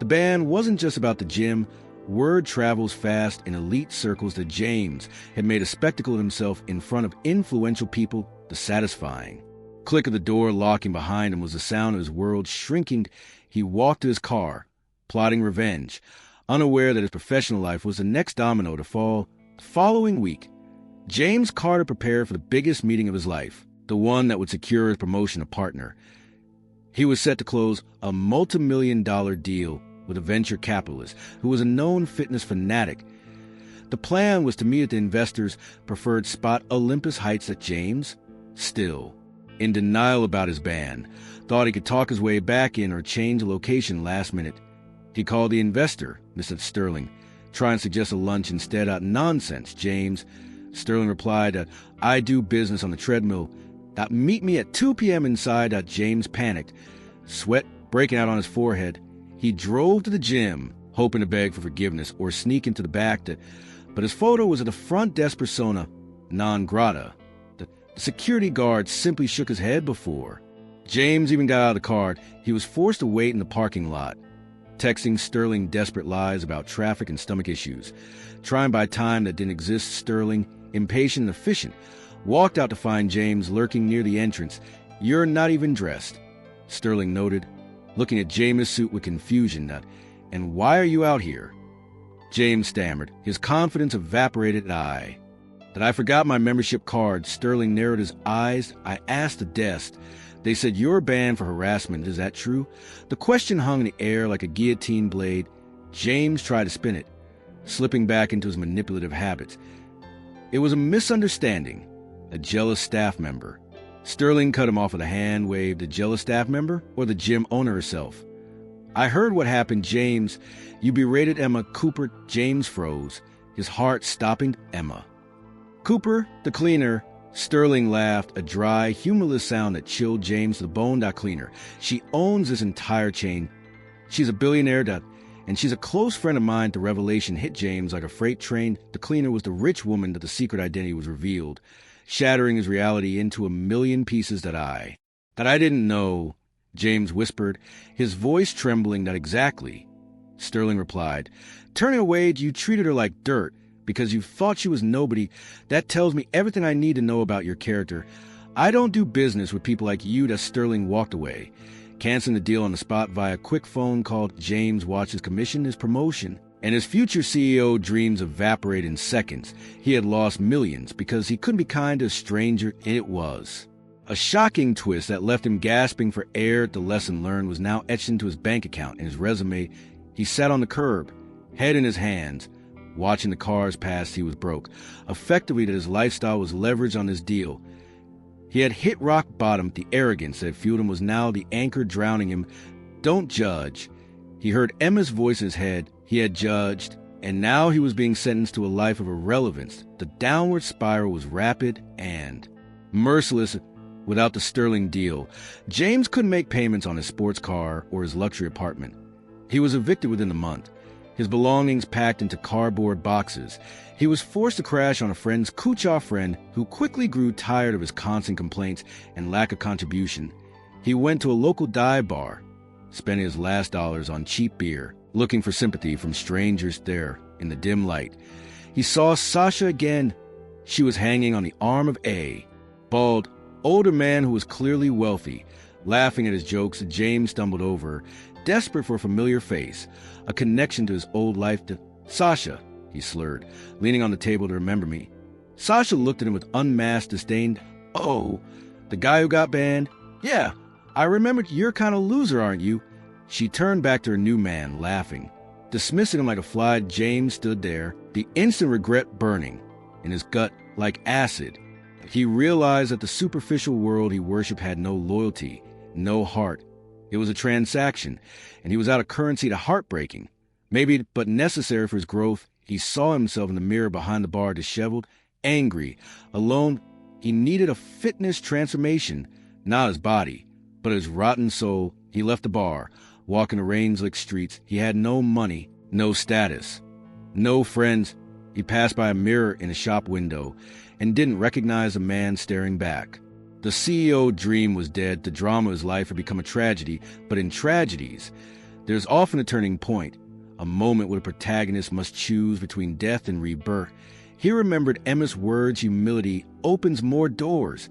The ban wasn't just about the gym. Word travels fast in elite circles that James had made a spectacle of himself in front of influential people. The satisfying click of the door locking behind him was the sound of his world shrinking. He walked to his car, plotting revenge, unaware that his professional life was the next domino to fall. The following week, James Carter prepared for the biggest meeting of his life, the one that would secure his promotion to partner. He was set to close a multi-million-dollar deal with a venture capitalist who was a known fitness fanatic. The plan was to meet at the investor's preferred spot, Olympus Heights, that James, still in denial about his ban, thought he could talk his way back in or change the location last minute. He called the investor, Mr. Sterling, trying to suggest a lunch instead. "Nonsense, James." Sterling replied, "I do business on the treadmill. Meet me at 2 p.m. inside." James panicked, sweat breaking out on his forehead. He drove to the gym, hoping to beg for forgiveness or sneak into the back, but his photo was at the front desk, persona non grata. The security guard simply shook his head before. James even got out of the car. He was forced to wait in the parking lot, texting Sterling desperate lies about traffic and stomach issues. Trying by time that didn't exist, Sterling, impatient and efficient, walked out to find James lurking near the entrance. "You're not even dressed," Sterling noted, looking at James' suit with confusion. "And why are you out here?" James stammered, his confidence evaporated. That I forgot my membership card. Sterling narrowed his eyes. I asked the desk. They said, "You're banned for harassment. Is that true?" The question hung in the air like a guillotine blade. James tried to spin it, slipping back into his manipulative habits. It was a misunderstanding. A jealous staff member. Sterling cut him off with a hand wave. The jealous staff member or the gym owner herself? "I heard what happened, James. You berated Emma Cooper." James froze, his heart stopping. Emma Cooper, the cleaner. Sterling laughed, a dry, humorless sound that chilled James to the bone. "That cleaner. She owns this entire chain. She's a billionaire, and she's a close friend of mine." The revelation hit James like a freight train. The cleaner was the rich woman that the secret identity was revealed, shattering his reality into a million pieces. That I didn't know," James whispered, his voice trembling. "That exactly," Sterling replied. "Turning away, you treated her like dirt because you thought she was nobody. That tells me everything I need to know about your character. I don't do business with people like you." That Sterling walked away, canceling the deal on the spot via a quick phone call. James watched his commission, his promotion, and his future CEO dreams evaporate in seconds. He had lost millions because he couldn't be kind to a stranger. It was a shocking twist that left him gasping for air. The lesson learned was now etched into his bank account and his resume. He sat on the curb, head in his hands, watching the cars pass. He was broke. Effectively, that his lifestyle was leveraged on this deal. He had hit rock bottom. The arrogance that fueled him was now the anchor drowning him. "Don't judge." He heard Emma's voice in his head. He had judged, and now he was being sentenced to a life of irrelevance. The downward spiral was rapid and merciless. Without the Sterling deal, James couldn't make payments on his sports car or his luxury apartment. He was evicted within the month, his belongings packed into cardboard boxes. He was forced to crash on a friend's Kuchar friend who quickly grew tired of his constant complaints and lack of contribution. He went to a local dive bar, spending his last dollars on cheap beer, looking for sympathy from strangers there in the dim light. He saw Sasha again. She was hanging on the arm of a bald, older man who was clearly wealthy. Laughing at his jokes, James stumbled over her, desperate for a familiar face, a connection to his old life. "Sasha," he slurred, leaning on the table to remember me. Sasha looked at him with unmasked disdain. "Oh, the guy who got banned? Yeah, I remembered. You're kind of loser, aren't you?" She turned back to her new man, laughing. Dismissing him like a fly, James stood there, the instant regret burning in his gut like acid. He realized that the superficial world he worshipped had no loyalty, no heart. It was a transaction, and he was out of currency to heartbreaking. Maybe, but necessary for his growth. He saw himself in the mirror behind the bar, disheveled, angry, alone. He needed a fitness transformation, not his body, but his rotten soul. He left the bar, walking the rain-slicked streets. He had no money, no status, no friends. He passed by a mirror in a shop window and didn't recognize a man staring back. The CEO dream was dead. The drama of his life had become a tragedy. But in tragedies, there's often a turning point, a moment where the protagonist must choose between death and rebirth. He remembered Emma's words, "Humility opens more doors."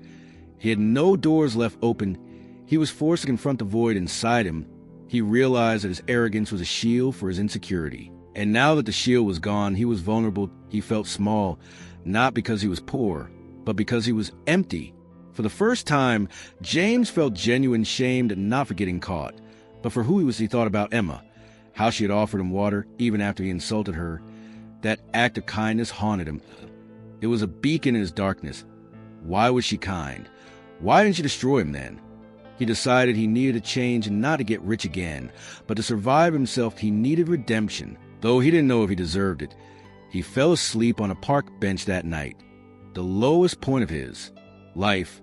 He had no doors left open. He was forced to confront the void inside him. He realized that his arrogance was a shield for his insecurity. And now that the shield was gone, he was vulnerable. He felt small, not because he was poor, but because he was empty. For the first time, James felt genuine shame, not for getting caught, but for who he was. He thought about Emma, how she had offered him water even after he insulted her. That act of kindness haunted him. It was a beacon in his darkness. Why was she kind? Why didn't she destroy him then? He decided he needed a change, and not to get rich again, but to survive himself. He needed redemption, though he didn't know if he deserved it. He fell asleep on a park bench that night, the lowest point of his life,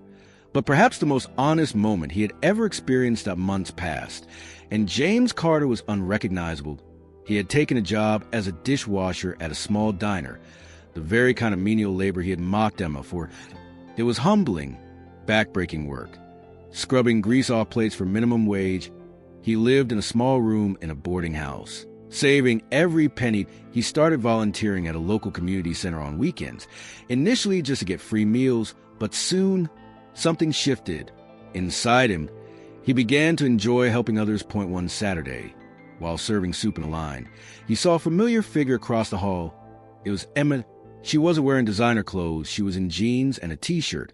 but perhaps the most honest moment he had ever experienced. That months passed, and James Carter was unrecognizable. He had taken a job as a dishwasher at a small diner, the very kind of menial labor he had mocked Emma for. It was humbling, backbreaking work, scrubbing grease off plates for minimum wage. He lived in a small room in a boarding house. Saving every penny, he started volunteering at a local community center on weekends, initially just to get free meals, but soon something shifted. Inside him, he began to enjoy helping others. One Saturday, while serving soup in a line, he saw a familiar figure across the hall. It was Emma She wasn't wearing designer clothes. She was in jeans and a t-shirt.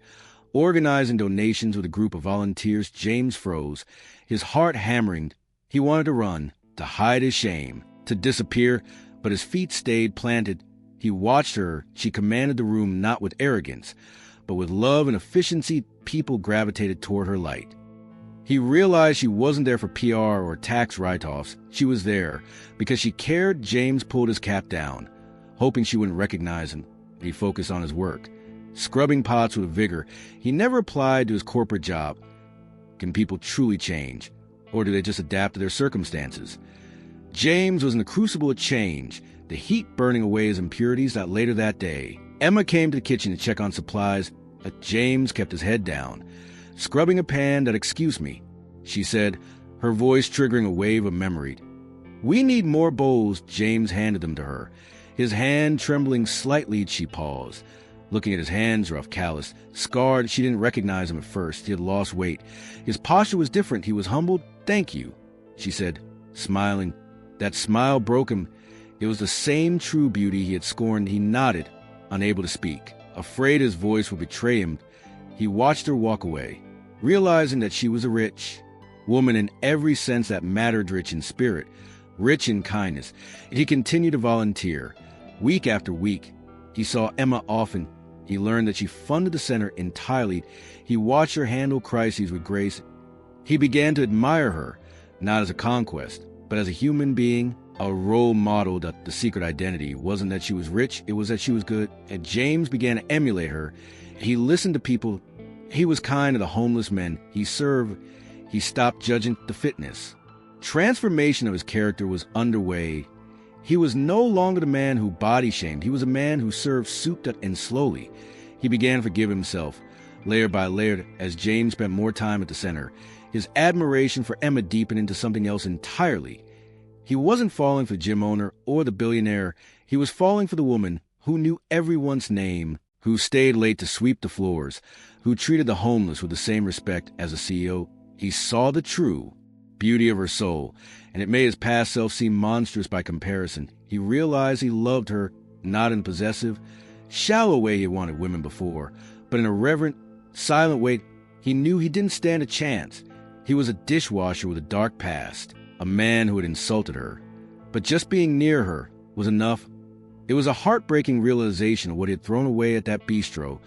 Organizing donations with a group of volunteers, James froze, his heart hammering. He wanted to run, to hide his shame, to disappear, but his feet stayed planted. He watched her. She commanded the room not with arrogance, but with love and efficiency. People gravitated toward her light. He realized she wasn't there for PR or tax write-offs. She was there because she cared. James pulled his cap down, hoping she wouldn't recognize him. He focused on his work, scrubbing pots with vigor. He never applied to his corporate job. Can people truly change, or do they just adapt to their circumstances? James was in the crucible of change, the heat burning away his impurities. Later that day, Emma came to the kitchen to check on supplies, but James kept his head down, scrubbing a pan. Excuse me, she said, her voice triggering a wave of memory. We need more bowls. James handed them to her, his hand trembling slightly. She paused, looking at his hands, rough, calloused, scarred. She didn't recognize him at first. He had lost weight. His posture was different. He was humbled. Thank you, she said, smiling. That smile broke him. It was the same true beauty he had scorned. He nodded, unable to speak, afraid his voice would betray him. He watched her walk away, realizing that she was a rich woman in every sense that mattered, rich in spirit, rich in kindness. He continued to volunteer. Week after week, he saw Emma often. He learned that she funded the center entirely. He watched her handle crises with grace. He began to admire her, not as a conquest, but as a human being, a role model. That the secret identity wasn't that she was rich, it was that she was good. And James began to emulate her. He listened to people. He was kind to the homeless men he served. He stopped judging the fitness. Transformation of his character was underway. He was no longer the man who body shamed. He was a man who served soup. And slowly, he began to forgive himself, layer by layer, as James spent more time at the center. His admiration for Emma deepened into something else entirely. He wasn't falling for the gym owner or the billionaire. He was falling for the woman who knew everyone's name, who stayed late to sweep the floors, who treated the homeless with the same respect as a CEO. He saw the true beauty of her soul, and it made his past self seem monstrous by comparison. He realized he loved her, not in a possessive, shallow way he wanted women before, but in a reverent, silent way. He knew he didn't stand a chance. He was a dishwasher with a dark past, a man who had insulted her. But just being near her was enough. It was a heartbreaking realization of what he had thrown away at that bistro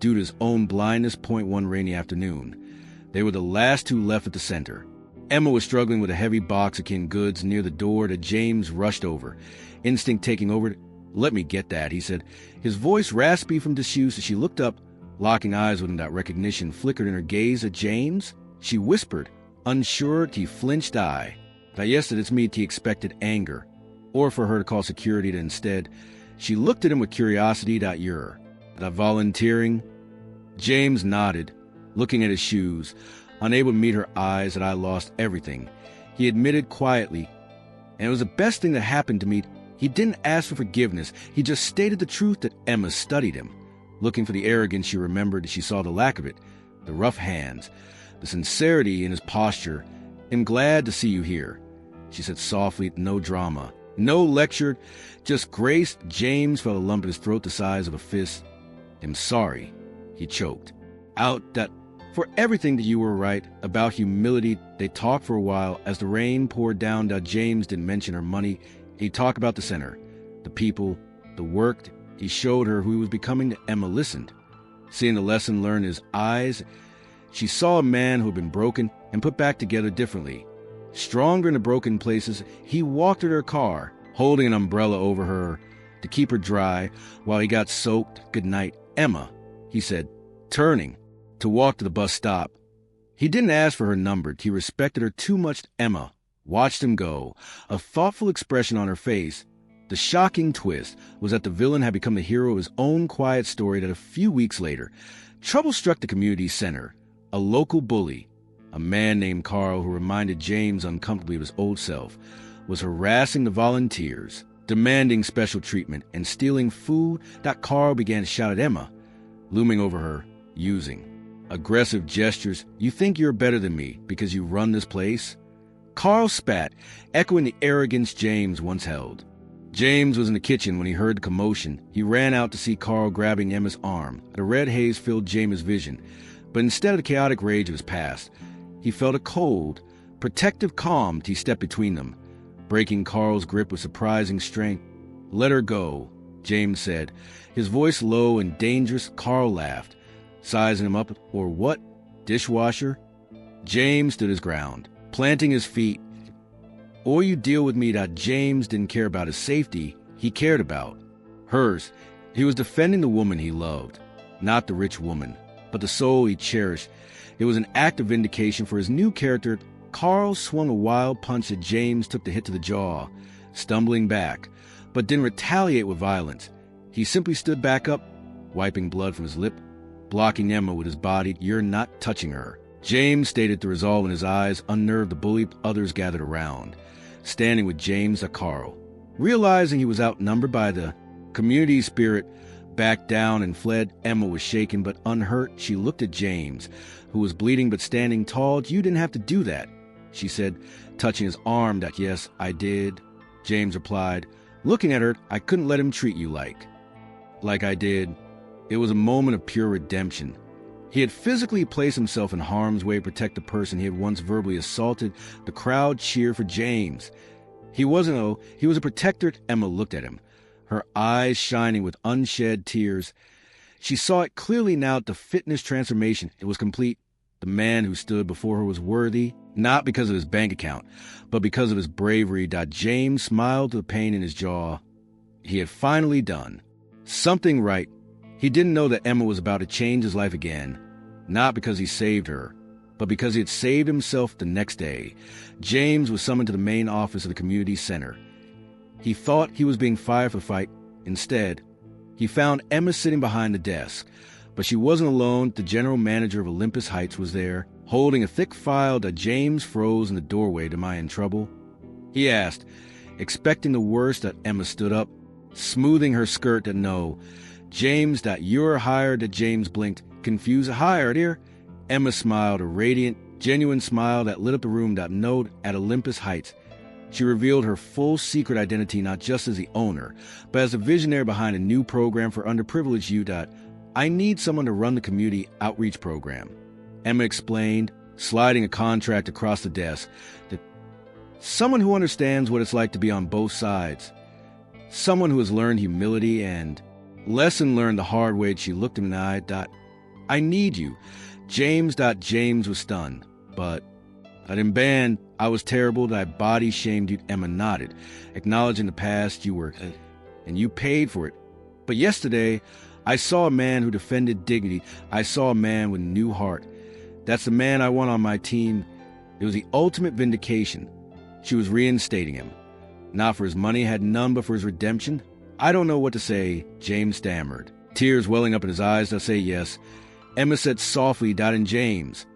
due to his own blindness. One rainy afternoon, they were the last two left at the center. Emma was struggling with a heavy box of canned goods near the door that James rushed over, instinct taking over. Let me get that, he said, his voice raspy from disuse. As she looked up, locking eyes with him, that recognition flickered in her gaze at James. She whispered, unsure. He flinched. Yes, it's me. He expected anger, or for her to call security. Instead, she looked at him with curiosity. You're volunteering? James nodded, looking at his shoes, unable to meet her eyes. I lost everything, he admitted quietly, and it was the best thing that happened to me. He didn't ask for forgiveness. He just stated the truth. That Emma studied him, looking for the arrogance. She remembered. She saw the lack of it, the rough hands, the sincerity in his posture. I'm glad to see you here, she said softly. No drama, no lecture, just grace. James felt a lump in his throat the size of a fist. I'm sorry, he choked out, that for everything that you were right about. Humility. They talked for a while as the rain poured down. James didn't mention her money. He talked about the center, the people, the work. He showed her who he was becoming. Emma listened, seeing the lesson learned in his eyes. She saw a man who had been broken and put back together differently, stronger in the broken places. He walked to her car, holding an umbrella over her to keep her dry while he got soaked. Good night, Emma, he said, turning to walk to the bus stop. He didn't ask for her number. He respected her too much. Emma watched him go, a thoughtful expression on her face. The shocking twist was that the villain had become the hero of his own quiet story. That a few weeks later, trouble struck the community center. A local bully, a man named Carl, who reminded James uncomfortably of his old self, was harassing the volunteers, demanding special treatment and stealing food. Carl began to shout at Emma, looming over her, using aggressive gestures. You think you're better than me because you run this place? Carl spat, echoing the arrogance James once held. James was in the kitchen when he heard the commotion. He ran out to see Carl grabbing Emma's arm. A red haze filled James' vision, but instead of the chaotic rage of his past, he felt a cold, protective calm as he stepped between them, breaking Carl's grip with surprising strength. "Let her go," James said, his voice low and dangerous. Carl laughed, sizing him up. "Or what? Dishwasher?" James stood his ground, planting his feet. "Or you deal with me." James didn't care about his safety. He cared about hers. He was defending the woman he loved, not the rich woman, but the soul he cherished. It was an act of vindication for his new character. Carl swung a wild punch that James took the hit to the jaw, stumbling back, but didn't retaliate with violence. He simply stood back up, wiping blood from his lip, blocking Emma with his body. "You're not touching her." James stated the resolve in his eyes, unnerved the bully. Others gathered around, standing with James. Carl, realizing he was outnumbered by the community spirit, backed down and fled. Emma was shaken but unhurt. She looked at James, who was bleeding but standing tall. "You didn't have to do that," she said, touching his arm. "Yes, I did," James replied, looking at her. "I couldn't let him treat you like I did." It was a moment of pure redemption. He had physically placed himself in harm's way to protect the person he had once verbally assaulted. The crowd cheered for James. He wasn't, oh, he was a protector. Emma looked at him, her eyes shining with unshed tears. She saw it clearly now that the fitness transformation, it was complete. The man who stood before her was worthy, not because of his bank account, but because of his bravery. James smiled to the pain in his jaw. He had finally done something right. He didn't know that Emma was about to change his life again, not because he saved her, but because he had saved himself the next day. James was summoned to the main office of the community center. He thought he was being fired for the fight. Instead, he found Emma sitting behind the desk, but she wasn't alone. The general manager of Olympus Heights was there, holding a thick file. James froze in the doorway. "Am I in trouble?" he asked, expecting the worst. Emma stood up, smoothing her skirt. "No." "James, you're hired." James blinked, confused. "Hired here?" Emma smiled, a radiant, genuine smile that lit up the room. "No, at Olympus Heights." She revealed her full secret identity, not just as the owner, but as a visionary behind a new program for underprivileged youth. "I need someone to run the community outreach program," Emma explained, sliding a contract across the desk. "Someone who understands what it's like to be on both sides. Someone who has learned humility and lesson learned the hard way." She looked him in the eye. "I need you." James was stunned. "But I didn't ban. I was terrible. I body shamed you." Emma nodded, acknowledging the past. "You were, and you paid for it. But yesterday, I saw a man who defended dignity. I saw a man with a new heart. That's the man I want on my team." It was the ultimate vindication. She was reinstating him. Not for his money, had none, but for his redemption. "I don't know what to say," James stammered, tears welling up in his eyes. "I'll say yes." Emma said softly. "And James,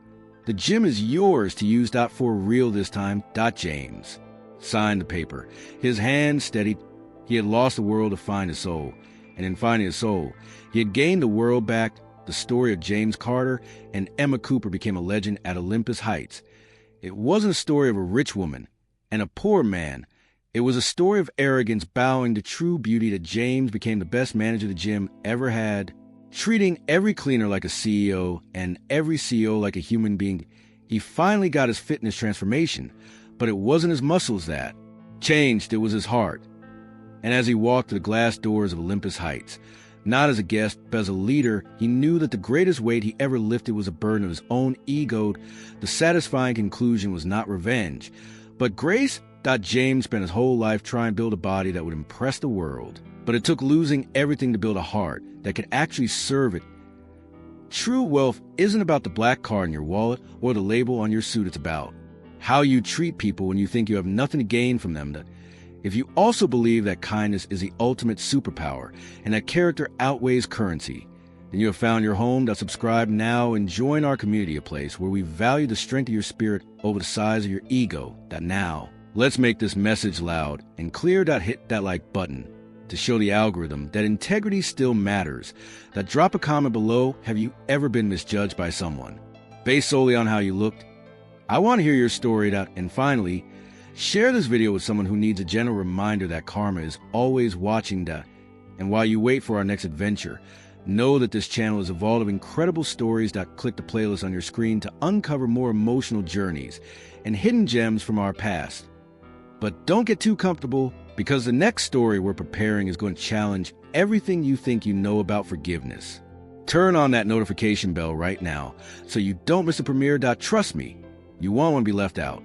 the gym is yours to use. For real this time." James signed the paper, his hand steadied. He had lost the world to find his soul, and in finding his soul, he had gained the world back. The story of James Carter and Emma Cooper became a legend at Olympus Heights. It wasn't a story of a rich woman and a poor man. It was a story of arrogance bowing to true beauty. James became the best manager the gym ever had, treating every cleaner like a CEO and every CEO like a human being. He finally got his fitness transformation, but it wasn't his muscles that changed, it was his heart. And as he walked to the glass doors of Olympus Heights, not as a guest, but as a leader, he knew that the greatest weight he ever lifted was a burden of his own ego. The satisfying conclusion was not revenge, but grace. James spent his whole life trying to build a body that would impress the world, but it took losing everything to build a heart that could actually serve it. True wealth isn't about the black card in your wallet or the label on your suit. It's about how you treat people when you think you have nothing to gain from them. If you also believe that kindness is the ultimate superpower and that character outweighs currency, then you have found your home. Subscribe now and join our community, a place where we value the strength of your spirit over the size of your ego. Now, let's make this message loud and clear. Hit that like button to show the algorithm that integrity still matters. Drop a comment below. Have you ever been misjudged by someone based solely on how you looked? I want to hear your story. And finally, Share this video with someone who needs a gentle reminder that karma is always watching. And while you wait for our next adventure, know that this channel is a vault of incredible stories. Click the playlist on your screen to uncover more emotional journeys and hidden gems from our past. But don't get too comfortable, because the next story we're preparing is going to challenge everything you think you know about forgiveness. Turn on that notification bell right now so you don't miss a premiere. Trust me, you won't want to be left out.